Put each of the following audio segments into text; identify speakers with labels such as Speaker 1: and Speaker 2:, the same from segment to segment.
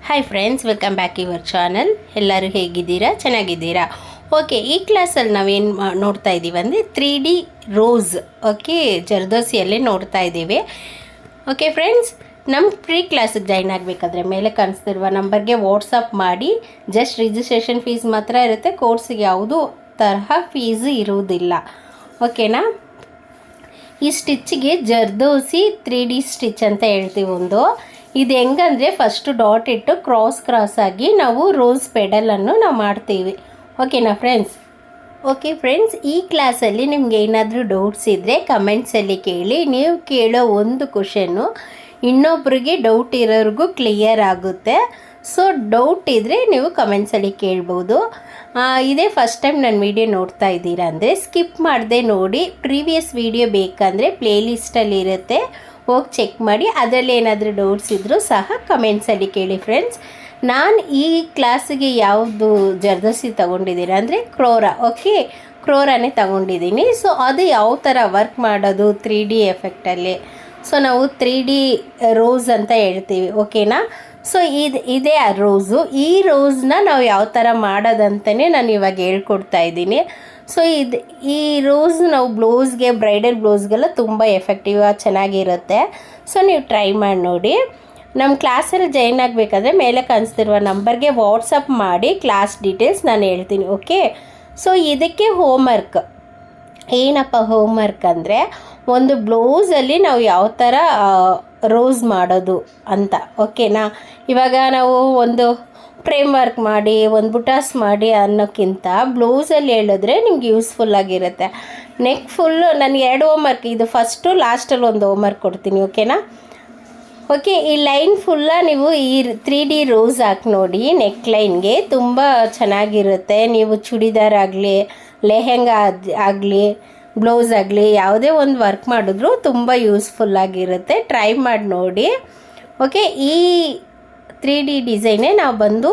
Speaker 1: Hi friends, welcome back your channel. ಎಲ್ಲರೂ ಹೇಗಿದ್ದೀರಾ? ಚೆನ್ನಾಗಿದ್ದೀರಾ? ಓಕೆ, ಈ ಕ್ಲಾಸಲ್ಲಿ ನಾವೇನು ನೋಡ್ತಾ ಇದ್ದೀವಿ ಅಂದರೆ 3D ರೋಸ್. ಓಕೆ, ಜರ್ದೋಸಿಯಲ್ಲಿ ನೋಡ್ತಾ ಇದ್ದೀವಿ. ಓಕೆ ಫ್ರೆಂಡ್ಸ್, ನಮ್ಮ ಫ್ರೀ ಕ್ಲಾಸಿಗೆ ಜಾಯ್ನ್ ಆಗಬೇಕಾದ್ರೆ ಮೇಲೆ ಕಾಣಿಸ್ತಿರುವ ನಂಬರ್ಗೆ ವಾಟ್ಸಪ್ ಮಾಡಿ. ಜಸ್ಟ್ ರಿಜಿಸ್ಟ್ರೇಷನ್ ಫೀಸ್ ಮಾತ್ರ ಇರುತ್ತೆ. ಕೋರ್ಸಿಗೆ ಯಾವುದೂ ತರಹ ಫೀಸು ಇರುವುದಿಲ್ಲ. ಓಕೆನಾ? ಈ ಸ್ಟಿಚ್ಗೆ ಜರ್ದೋಸಿ 3D ಸ್ಟಿಚ್ ಅಂತ ಹೇಳ್ತೀವಿ. ಇದು ಹೆಂಗಂದರೆ ಫಸ್ಟು ಡಾಟ್ ಇಟ್ಟು ಕ್ರಾಸ್ ಆಗಿ ನಾವು ರೋಸ್ ಪೆಡಲನ್ನು ನಾವು ಮಾಡ್ತೀವಿ. ಓಕೆನಾ ಫ್ರೆಂಡ್ಸ್? ಓಕೆ ಫ್ರೆಂಡ್ಸ್, ಈ ಕ್ಲಾಸಲ್ಲಿ ನಿಮ್ಗೆ ಏನಾದರೂ ಡೌಟ್ಸ್ ಇದ್ದರೆ ಕಮೆಂಟ್ಸಲ್ಲಿ ಕೇಳಿ. ನೀವು ಕೇಳೋ ಒಂದು ಕ್ವಶನ್ನು ಇನ್ನೊಬ್ರಿಗೆ ಡೌಟ್ ಇರೋರಿಗೂ ಕ್ಲಿಯರ್ ಆಗುತ್ತೆ. ಸೊ ಡೌಟ್ ಇದ್ದರೆ ನೀವು ಕಮೆಂಟ್ಸಲ್ಲಿ ಕೇಳ್ಬೋದು. ಇದೇ ಫಸ್ಟ್ ಟೈಮ್ ನನ್ನ ವೀಡಿಯೋ ನೋಡ್ತಾ ಇದ್ದೀರಾ ಅಂದರೆ ಸ್ಕಿಪ್ ಮಾಡದೆ ನೋಡಿ. ಪ್ರೀವಿಯಸ್ ವೀಡಿಯೋ ಬೇಕಂದರೆ ಪ್ಲೇಲಿಸ್ಟಲ್ಲಿ ಇರುತ್ತೆ, ಹೋಗಿ ಚೆಕ್ ಮಾಡಿ. ಅದರಲ್ಲಿ ಏನಾದರೂ ಡೌಟ್ಸ್ ಇದ್ದರೂ ಸಹ ಕಮೆಂಟ್ಸಲ್ಲಿ ಕೇಳಿ ಫ್ರೆಂಡ್ಸ್. ನಾನು ಈ ಕ್ಲಾಸಿಗೆ ಯಾವುದು ಜರ್ದೋಸಿ ತೊಗೊಂಡಿದ್ದೀರ ಅಂದರೆ ಕ್ರೋರಾ. ಓಕೆ, ಕ್ರೋರಾನೇ ತೊಗೊಂಡಿದ್ದೀನಿ. ಸೊ ಅದು ಯಾವ ಥರ ವರ್ಕ್ ಮಾಡೋದು 3D ಎಫೆಕ್ಟಲ್ಲಿ. ಸೊ ನಾವು 3D ರೋಸ್ ಅಂತ ಹೇಳ್ತೀವಿ. ಓಕೆನಾ? ಸೊ ಇದೇ ಆ ರೋಸು. ಈ ರೋಸ್ನ ನಾವು ಯಾವ ಥರ ಮಾಡೋದಂತಲೇ ನಾನು ಇವಾಗ ಹೇಳ್ಕೊಡ್ತಾ ಇದ್ದೀನಿ. ಸೊ ಈ ರೋಸ್ ನಾವು ಬ್ಲೌಸ್ಗೆ, ಬ್ರೈಡಲ್ ಬ್ಲೌಸ್ಗೆಲ್ಲ ತುಂಬ ಎಫೆಕ್ಟಿವ್ ಚೆನ್ನಾಗಿರುತ್ತೆ. ಸೊ ನೀವು ಟ್ರೈ ಮಾಡಿ ನೋಡಿ. ನಮ್ಮ ಕ್ಲಾಸಲ್ಲಿ ಜಾಯ್ನ್ ಆಗಬೇಕಾದ್ರೆ ಮೇಲೆ ಕಾಣಿಸ್ತಿರುವ ನಂಬರ್ಗೆ ವಾಟ್ಸಪ್ ಮಾಡಿ ಕ್ಲಾಸ್ ಡೀಟೇಲ್ಸ್ ನಾನು ಹೇಳ್ತೀನಿ. ಓಕೆ, ಸೊ ಇದಕ್ಕೆ ಹೋಮ್ವರ್ಕ್ ಏನಪ್ಪ ಹೋಮ್ವರ್ಕ್ ಅಂದರೆ, ಒಂದು ಬ್ಲೌಸಲ್ಲಿ ನಾವು ಯಾವ ಥರ ರೋಸ್ ಮಾಡೋದು ಅಂತ. ಓಕೆನಾ? ಇವಾಗ ನಾವು ಒಂದು ಫ್ರೇಮ್ ವರ್ಕ್ ಮಾಡಿ, ಒಂದು ಬುಟಾಸ್ ಮಾಡಿ ಅನ್ನೋಕ್ಕಿಂತ ಬ್ಲೌಸಲ್ಲಿ ಹೇಳಿದ್ರೆ ನಿಮ್ಗೆ ಯೂಸ್ಫುಲ್ಲಾಗಿರುತ್ತೆ. ನೆಕ್ ಫುಲ್ಲು ನಾನು 2 ಹೋಮ್ವರ್ಕ್, ಇದು ಫಸ್ಟು ಲಾಸ್ಟಲ್ಲಿ ಒಂದು ಹೋಮ್ವರ್ಕ್ ಕೊಡ್ತೀನಿ. ಓಕೆನಾ? ಓಕೆ, ಈ ಲೈನ್ ಫುಲ್ಲ ನೀವು ಈ 3D ರೋಸ್ ಹಾಕಿ ನೋಡಿ. ನೆಕ್ ಲೈನ್ಗೆ ತುಂಬ ಚೆನ್ನಾಗಿರುತ್ತೆ. ನೀವು ಚೂಡಿದಾರ್ ಆಗಲಿ, ಲೆಹೆಂಗಾ ಆಗಲಿ, ಬ್ಲೌಸ್ ಆಗಲಿ, ಯಾವುದೇ ಒಂದು ವರ್ಕ್ ಮಾಡಿದ್ರೂ ತುಂಬ ಯೂಸ್ಫುಲ್ಲಾಗಿರುತ್ತೆ. ಟ್ರೈ ಮಾಡಿ ನೋಡಿ. ಓಕೆ, ಈ 3D ಡಿಸೈನೇ ನಾವು ಬಂದು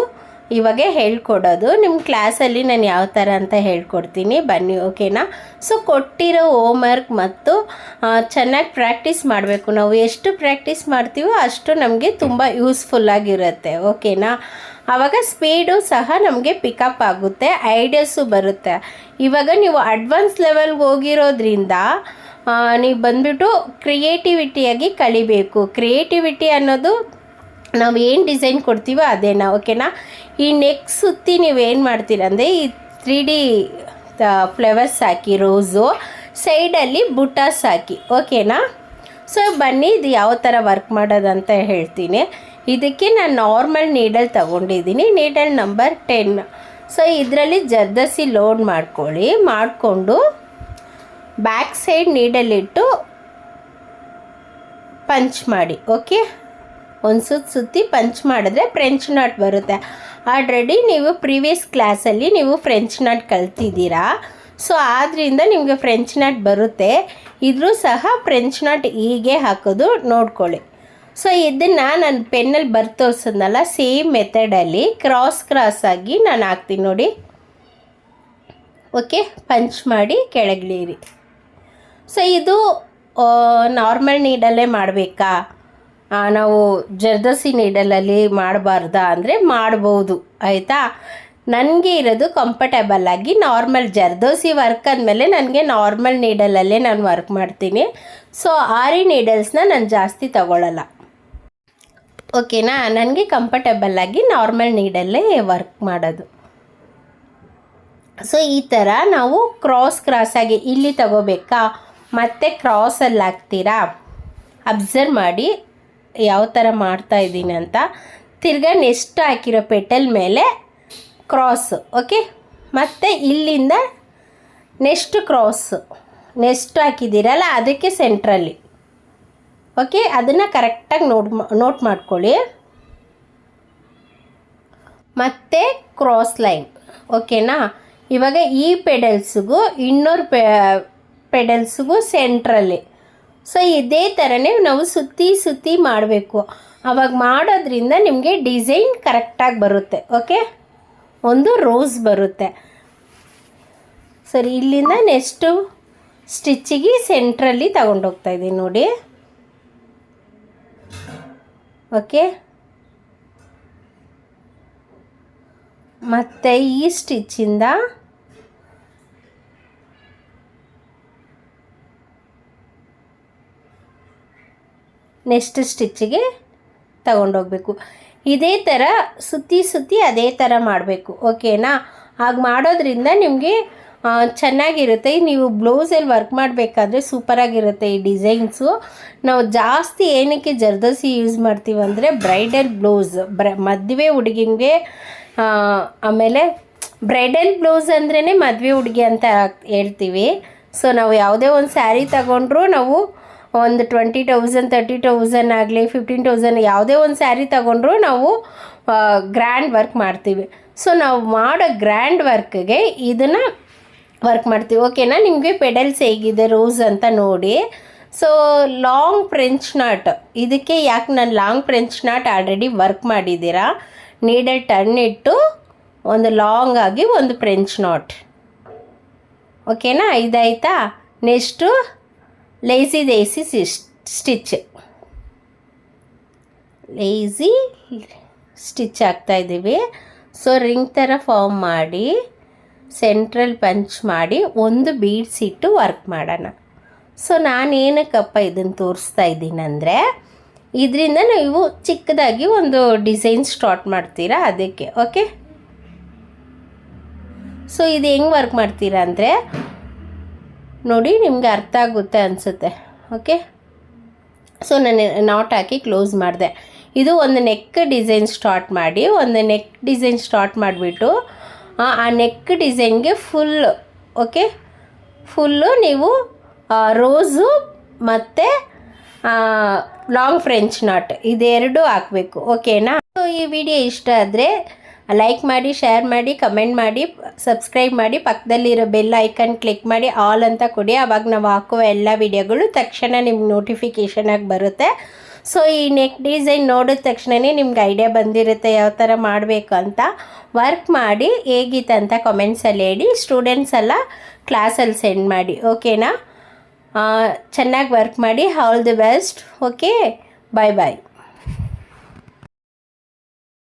Speaker 1: ಇವಾಗ ಹೇಳ್ಕೊಡೋದು. ನಿಮ್ಮ ಕ್ಲಾಸಲ್ಲಿ ನಾನು ಯಾವ ಥರ ಅಂತ ಹೇಳ್ಕೊಡ್ತೀನಿ, ಬನ್ನಿ. ಓಕೆನಾ? ಸೊ ಕೊಟ್ಟಿರೋ ಹೋಮ್ವರ್ಕ್ ಮತ್ತು ಚೆನ್ನಾಗಿ ಪ್ರಾಕ್ಟೀಸ್ ಮಾಡಬೇಕು. ನಾವು ಎಷ್ಟು ಪ್ರಾಕ್ಟೀಸ್ ಮಾಡ್ತೀವೋ ಅಷ್ಟು ನಮಗೆ ತುಂಬ ಯೂಸ್ಫುಲ್ಲಾಗಿರುತ್ತೆ. ಓಕೆನಾ? ಆವಾಗ ಸ್ಪೀಡು ಸಹ ನಮಗೆ ಪಿಕಪ್ ಆಗುತ್ತೆ, ಐಡಿಯಾಸು ಬರುತ್ತೆ. ಇವಾಗ ನೀವು ಅಡ್ವಾನ್ಸ್ ಲೆವೆಲ್ಗೆ ಹೋಗಿರೋದ್ರಿಂದ ನೀವು ಬಂದುಬಿಟ್ಟು ಕ್ರಿಯೇಟಿವಿಟಿಯಾಗಿ ಕಲಿಬೇಕು. ಕ್ರಿಯೇಟಿವಿಟಿ ಅನ್ನೋದು ನಾವು ಏನು ಡಿಸೈನ್ ಕೊಡ್ತೀವೋ ಅದೇನಾ. ಓಕೆನಾ? ಈ ನೆಕ್ ಸುತ್ತಿ ನೀವೇನು ಮಾಡ್ತೀರ ಅಂದರೆ ಈ 3D ಫ್ಲವರ್ಸ್ ಹಾಕಿ, ರೋಸು ಸೈಡಲ್ಲಿ ಬುಟಾಸ್ ಹಾಕಿ. ಓಕೆನಾ? ಸೊ ಬನ್ನಿ, ಇದು ಯಾವ ಥರ ವರ್ಕ್ ಮಾಡೋದಂತ ಹೇಳ್ತೀನಿ. ಇದಕ್ಕೆ ನಾನು ನಾರ್ಮಲ್ ನೀಡಲ್ ತೊಗೊಂಡಿದ್ದೀನಿ, ನೀಡಲ್ ನಂಬರ್ 10. ಸೊ ಇದರಲ್ಲಿ ಜರ್ದೋಸಿ ಲೋಡ್ ಮಾಡ್ಕೊಳ್ಳಿ. ಮಾಡಿಕೊಂಡು ಬ್ಯಾಕ್ ಸೈಡ್ ನೀಡಲಿಟ್ಟು ಪಂಚ್ ಮಾಡಿ. ಓಕೆ, ಒಂದು ಸುತ್ತಿ ಪಂಚ್ ಮಾಡಿದ್ರೆ ಫ್ರೆಂಚ್ ನಾಟ್ ಬರುತ್ತೆ. ಆಲ್ರೆಡಿ ನೀವು ಪ್ರೀವಿಯಸ್ ಕ್ಲಾಸಲ್ಲಿ ನೀವು ಫ್ರೆಂಚ್ ನಾಟ್ ಕಲ್ತಿದ್ದೀರಾ. ಸೊ ಆದ್ದರಿಂದ ನಿಮಗೆ ಫ್ರೆಂಚ್ ನಾಟ್ ಬರುತ್ತೆ. ಇದ್ರೂ ಸಹ ಫ್ರೆಂಚ್ ನಾಟ್ ಹೀಗೆ ಹಾಕೋದು ನೋಡ್ಕೊಳ್ಳಿ. ಸೊ ಇದನ್ನು ನಾನು ಪೆನ್ನಲ್ಲಿ ಬರ್ದು ತೋರಿಸಿದ್ನಲ್ಲ, ಸೇಮ್ ಮೆಥಡಲ್ಲಿ ಕ್ರಾಸ್ ಆಗಿ ನಾನು ಹಾಕ್ತೀನಿ ನೋಡಿ. ಓಕೆ, ಪಂಚ್ ಮಾಡಿ ಕೆಳಗಿಳಿರಿ. ಸೊ ಇದು ನಾರ್ಮಲ್ ನೀಡಲ್ಲೇ ಮಾಡಬೇಕಾ, ನಾವು ಜರ್ದೋಸಿ ನೀಡಲಲ್ಲಿ ಮಾಡಬಾರ್ದಾ ಅಂದರೆ ಮಾಡ್ಬೋದು. ಆಯಿತಾ? ನನಗೆ ಇರೋದು ಕಂಫರ್ಟೇಬಲ್ ಆಗಿ ನಾರ್ಮಲ್ ಜರ್ದೋಸಿ ವರ್ಕ್ ಅಂದಮೇಲೆ ನನಗೆ ನಾರ್ಮಲ್ ನೀಡಲಲ್ಲೇ ನಾನು ವರ್ಕ್ ಮಾಡ್ತೀನಿ. ಸೊ ಆರಿ ನೀಡಲ್ಸ್ನ ನಾನು ಜಾಸ್ತಿ ತಗೊಳ್ಳಲ್ಲ. ಓಕೆನಾ? ನನಗೆ ಕಂಫರ್ಟೇಬಲ್ಲಾಗಿ ನಾರ್ಮಲ್ ನೀಡಲ್ಲೇ ವರ್ಕ್ ಮಾಡೋದು. ಸೊ ಈ ಥರ ನಾವು ಕ್ರಾಸಾಗಿ ಇಲ್ಲಿ ತಗೋಬೇಕಾ, ಮತ್ತೆ ಕ್ರಾಸಲ್ಲಿ ಹಾಕ್ತೀರಾ. ಅಬ್ಸರ್ವ್ ಮಾಡಿ ಯಾವ ಥರ ಮಾಡ್ತಾಯಿದ್ದೀನಿ ಅಂತ. ತಿರ್ಗಾ ನೆಕ್ಸ್ಟ್ ಹಾಕಿರೋ ಪೆಟಲ್ ಮೇಲೆ ಕ್ರಾಸ್. ಓಕೆ, ಮತ್ತು ಇಲ್ಲಿಂದ ನೆಕ್ಸ್ಟ್ ಹಾಕಿದ್ದೀರಲ್ಲ ಅದಕ್ಕೆ ಸೆಂಟ್ರಲ್ಲಿ. ಓಕೆ, ಅದನ್ನು ಕರೆಕ್ಟಾಗಿ ನೋಟ್ ಮಾಡ್ಕೊಳ್ಳಿ. ಮತ್ತು ಕ್ರಾಸ್ ಲೈನ್. ಓಕೆನಾ? ಇವಾಗ ಈ ಪೆಡಲ್ಸ್ಗೂ ಇನ್ನೊಂದು ಪೆಡಲ್ಸ್ಗೂ ಸೆಂಟ್ರಲ್ಲಿ. ಸೊ ಇದೇ ಥರನೇ ನಾವು ಸುತ್ತಿ ಮಾಡಬೇಕು. ಆವಾಗ ಮಾಡೋದ್ರಿಂದ ನಿಮಗೆ ಡಿಸೈನ್ ಕರೆಕ್ಟಾಗಿ ಬರುತ್ತೆ. ಓಕೆ, ಒಂದು ರೋಸ್ ಬರುತ್ತೆ. ಸರಿ, ಇಲ್ಲಿಂದ ನೆಕ್ಸ್ಟು ಸ್ಟಿಚ್ಚಿಗೆ ಸೆಂಟ್ರಲ್ಲಿ ತಗೊಂಡೋಗ್ತಾಯಿದ್ದೀನಿ ನೋಡಿ. ಓಕೆ, ಮತ್ತು ಈ ಸ್ಟಿಚ್ಚಿಂದ ನೆಕ್ಸ್ಟ್ ಸ್ಟಿಚ್ಚಿಗೆ ತಗೊಂಡೋಗ್ಬೇಕು. ಇದೇ ಥರ ಸುತ್ತಿ ಅದೇ ಥರ ಮಾಡಬೇಕು, ಓಕೆನಾ? ಹಾಗೆ ಮಾಡೋದ್ರಿಂದ ನಿಮಗೆ ಚೆನ್ನಾಗಿರುತ್ತೆ. ನೀವು ಬ್ಲೌಸಲ್ಲಿ ವರ್ಕ್ ಮಾಡಬೇಕಾದ್ರೆ ಸೂಪರಾಗಿರುತ್ತೆ ಈ ಡಿಸೈನ್ಸು. ನಾವು ಜಾಸ್ತಿ ಏನಕ್ಕೆ ಜರ್ದೋಸಿ ಯೂಸ್ ಮಾಡ್ತೀವಿ ಅಂದರೆ ಬ್ರೈಡಲ್ ಬ್ಲೌಸ್, ಮದುವೆ ಹುಡುಗಿಗೆ, ಆಮೇಲೆ ಬ್ರೈಡಲ್ ಬ್ಲೌಸ್ ಅಂದ್ರೇ ಮದುವೆ ಹುಡುಗಿ ಅಂತ ಹೇಳ್ತೀವಿ. ಸೊ ನಾವು ಯಾವುದೇ ಒಂದು ಸ್ಯಾರಿ ತಗೊಂಡ್ರೂ ನಾವು ಒಂದು 20,000 30,000 ಆಗಲಿ 15,000 ಯಾವುದೇ ಒಂದು ಸ್ಯಾರಿ ತಗೊಂಡ್ರೂ ನಾವು ಗ್ರ್ಯಾಂಡ್ ವರ್ಕ್ ಮಾಡ್ತೀವಿ. ಸೊ ನಾವು ಮಾಡೋ ಗ್ರ್ಯಾಂಡ್ ವರ್ಕ್ಗೆ ಇದನ್ನು ವರ್ಕ್ ಮಾಡ್ತೀವಿ, ಓಕೆನಾ? ನಿಮಗೆ ಪೆಡಲ್ಸ್ ಹೇಗಿದೆ ರೋಸ್ ಅಂತ ನೋಡಿ. ಸೊ ಲಾಂಗ್ ಫ್ರೆಂಚ್ ನಾಟ್, ಇದಕ್ಕೆ ಯಾಕೆ ನಾನು long French knot already work ಮಾಡಿದ್ದೀರಾ, ನೀಡಲ್ ಟರ್ನ್ ಇಟ್ಟು ಒಂದು ಲಾಂಗ್ ಆಗಿ ಒಂದು ಫ್ರೆಂಚ್ ನಾಟ್, ಓಕೆನಾ? ಇದಾಯ್ತಾ? Next lacy stitch, lacy stitch ಹಾಕ್ತಾಯಿದ್ದೀವಿ. ಸೊ ರಿಂಗ್ ಥರ ಫಾರ್ಮ್ ಮಾಡಿ ಸೆಂಟ್ರಲ್ ಪಂಚ್ ಮಾಡಿ ಒಂದು ಬೀಡ್ಸ್ ಇಟ್ಟು ವರ್ಕ್ ಮಾಡೋಣ. ಸೊ ನಾನೇನಕ್ಕಪ್ಪ ಇದನ್ನು ತೋರಿಸ್ತಾ ಇದ್ದೀನಿ ಅಂದರೆ, ಇದರಿಂದ ನೀವು ಚಿಕ್ಕದಾಗಿ ಒಂದು ಡಿಸೈನ್ ಸ್ಟಾರ್ಟ್ ಮಾಡ್ತೀರಾ ಅದಕ್ಕೆ, ಓಕೆ? ಸೊ ಇದು ಹೆಂಗೆ ವರ್ಕ್ ಮಾಡ್ತೀರಾ ಅಂದರೆ ನೋಡಿ, ನಿಮಗೆ ಅರ್ಥ ಆಗುತ್ತೆ ಅನಿಸುತ್ತೆ, ಓಕೆ? ಸೊ ನಾನು ನಾಟ್ ಹಾಕಿ ಕ್ಲೋಸ್ ಮಾಡಿದೆ. ಇದು ಒಂದು ನೆಕ್ ಡಿಸೈನ್ ಸ್ಟಾರ್ಟ್ ಮಾಡಿ, ಒಂದು ನೆಕ್ ಡಿಸೈನ್ ಸ್ಟಾರ್ಟ್ ಮಾಡಿಬಿಟ್ಟು ಆ ನೆಕ್ ಡಿಸೈನ್ಗೆ ಫುಲ್, ಓಕೆ, ಫುಲ್ಲು ನೀವು ರೋಸು ಮತ್ತು ಲಾಂಗ್ ಫ್ರೆಂಚ್ ನಾಟ್ ಇದೆರಡು ಹಾಕಬೇಕು, ಓಕೆನಾ? ಸೊ ಈ ವಿಡಿಯೋ ಇಷ್ಟ ಆದರೆ ಲೈಕ್ ಮಾಡಿ, ಶೇರ್ ಮಾಡಿ, ಕಮೆಂಟ್ ಮಾಡಿ, ಸಬ್ಸ್ಕ್ರೈಬ್ ಮಾಡಿ, ಪಕ್ಕದಲ್ಲಿರೋ ಬೆಲ್ ಐಕನ್ ಕ್ಲಿಕ್ ಮಾಡಿ ಆಲ್ ಅಂತ ಕೊಡಿ. ಆವಾಗ ನಾವು ಹಾಕುವ ಎಲ್ಲ ವಿಡಿಯೋಗಳು ತಕ್ಷಣ ನಿಮ್ಗೆ ನೋಟಿಫಿಕೇಷನಾಗಿ ಬರುತ್ತೆ. ಸೊ ಈ ನೆಕ್ ಡಿಸೈನ್ ನೋಡಿದ ತಕ್ಷಣವೇ ನಿಮ್ಗೆ ಐಡಿಯಾ ಬಂದಿರುತ್ತೆ ಯಾವ ಥರ ಮಾಡಬೇಕು ಅಂತ. ವರ್ಕ್ ಮಾಡಿ ಹೇಗಿತ್ತು ಅಂತ ಕಮೆಂಟ್ಸಲ್ಲಿ ಹೇಳಿ. ಸ್ಟೂಡೆಂಟ್ಸ್ ಎಲ್ಲ ಕ್ಲಾಸಲ್ಲಿ ಸೆಂಡ್ ಮಾಡಿ, ಓಕೆನಾ? ಚೆನ್ನಾಗಿ ವರ್ಕ್ ಮಾಡಿ. All the best, okay? Bye bye.